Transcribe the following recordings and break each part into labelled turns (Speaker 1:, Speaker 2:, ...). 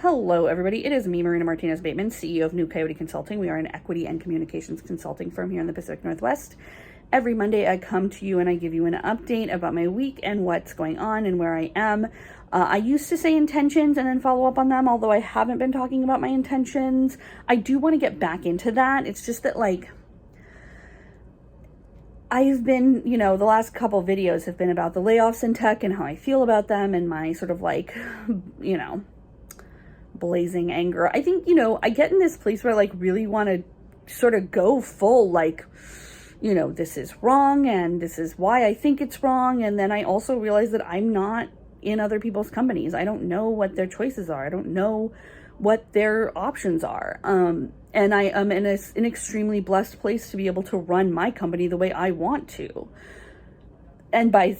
Speaker 1: Hello, everybody. It is me, Marina Martinez-Bateman, CEO of New Coyote Consulting. We are an equity and communications consulting firm here in the Pacific Northwest. Every Monday, I come to you and I give you an update about my week and what's going on and where I am. I used to say intentions and then follow up on them, although I haven't been talking about my intentions. I do want to get back into that. It's just that, I've been, the last couple videos have been about the layoffs in tech and how I feel about them and my sort of blazing anger. I think, I get in this place where I really want to sort of go full, this is wrong and this is why I think it's wrong. And then I also realize that I'm not in other people's companies. I don't know what their choices are. I don't know what their options are. And I am in an extremely blessed place to be able to run my company the way I want to. And by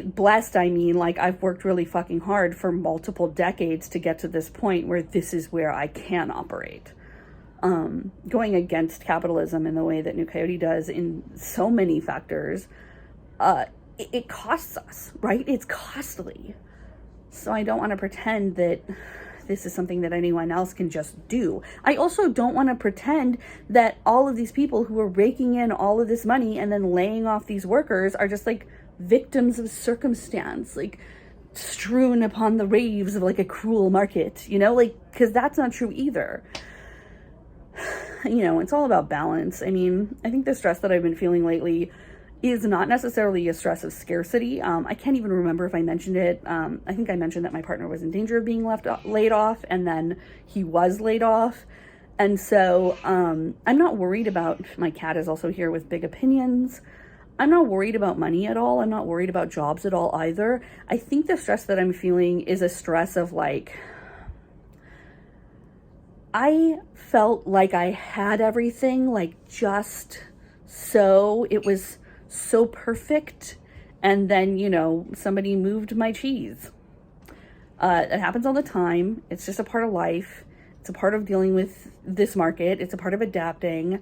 Speaker 1: blessed, I mean, I've worked really fucking hard for multiple decades to get to this point where this is where I can operate. Going against capitalism in the way that New Coyote does in so many factors, it costs us, right? It's costly. So I don't want to pretend that this is something that anyone else can just do. I also don't want to pretend that all of these people who are raking in all of this money and then laying off these workers are just victims of circumstance, strewn upon the waves of a cruel market, because that's not true either. It's all about balance. I mean, I think the stress that I've been feeling lately is not necessarily a stress of scarcity. I can't even remember if I mentioned it. I think I mentioned that my partner was in danger of being laid off, and then he was laid off. And so I'm not worried about, my cat is also here with big opinions. I'm not worried about money at all. I'm not worried about jobs at all either. I think the stress that I'm feeling is a stress of I felt like I had everything, just so it was so perfect. And then, somebody moved my cheese. It happens all the time. It's just a part of life. It's a part of dealing with this market. It's a part of adapting.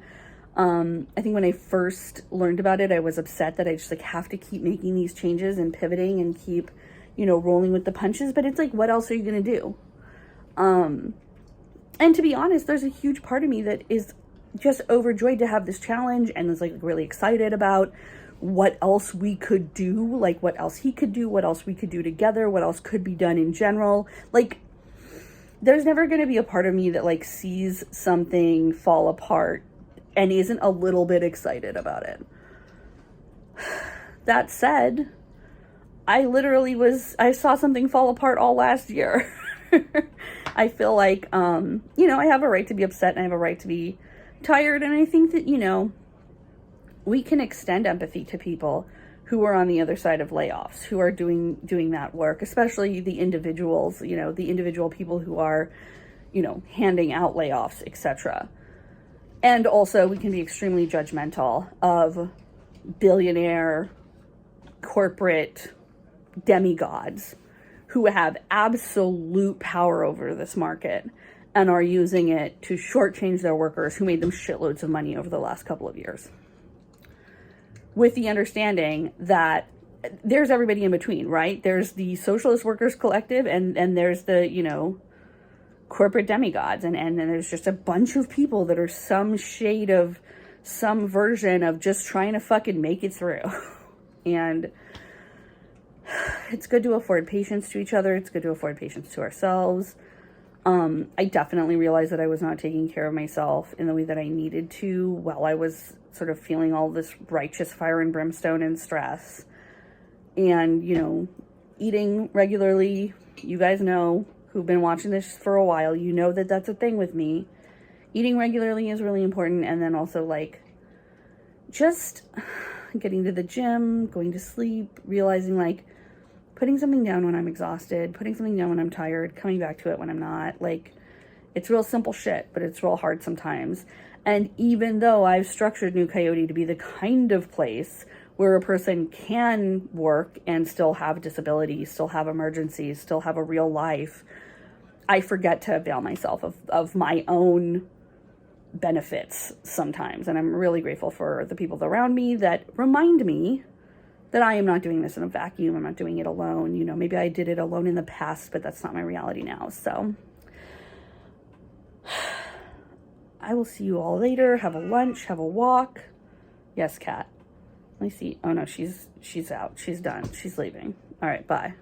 Speaker 1: I think when I first learned about it, I was upset that I just have to keep making these changes and pivoting and keep, rolling with the punches. But it's what else are you going to do? And to be honest, there's a huge part of me that is just overjoyed to have this challenge and is really excited about what else we could do, what else he could do, what else we could do together, what else could be done in general. There's never going to be a part of me that sees something fall apart and isn't a little bit excited about it. That said, I saw something fall apart all last year. I feel I have a right to be upset and I have a right to be tired. And I think that, we can extend empathy to people who are on the other side of layoffs, who are doing that work, especially the individuals, the individual people who are, handing out layoffs, etc. And also we can be extremely judgmental of billionaire corporate demigods who have absolute power over this market and are using it to shortchange their workers who made them shitloads of money over the last couple of years. With the understanding that there's everybody in between, right? There's the Socialist Workers Collective and there's the, corporate demigods. And then there's just a bunch of people that are some shade of some version of just trying to fucking make it through. And it's good to afford patience to each other. It's good to afford patience to ourselves. I definitely realized that I was not taking care of myself in the way that I needed to while I was sort of feeling all this righteous fire and brimstone and stress. And, eating regularly, you guys know, who've been watching this for a while, that that's a thing with me. Eating regularly is really important. And then also just getting to the gym, going to sleep, realizing putting something down when I'm exhausted, putting something down when I'm tired, coming back to it when I'm not. It's real simple shit, but it's real hard sometimes. And even though I've structured New Coyote to be the kind of place where a person can work and still have disabilities, still have emergencies, still have a real life, I forget to avail myself of my own benefits sometimes. And I'm really grateful for the people around me that remind me that I am not doing this in a vacuum. I'm not doing it alone. Maybe I did it alone in the past, but that's not my reality now. So I will see you all later. Have a lunch, have a walk. Yes, cat. Let me see. Oh no, she's out. She's done. She's leaving. All right, bye.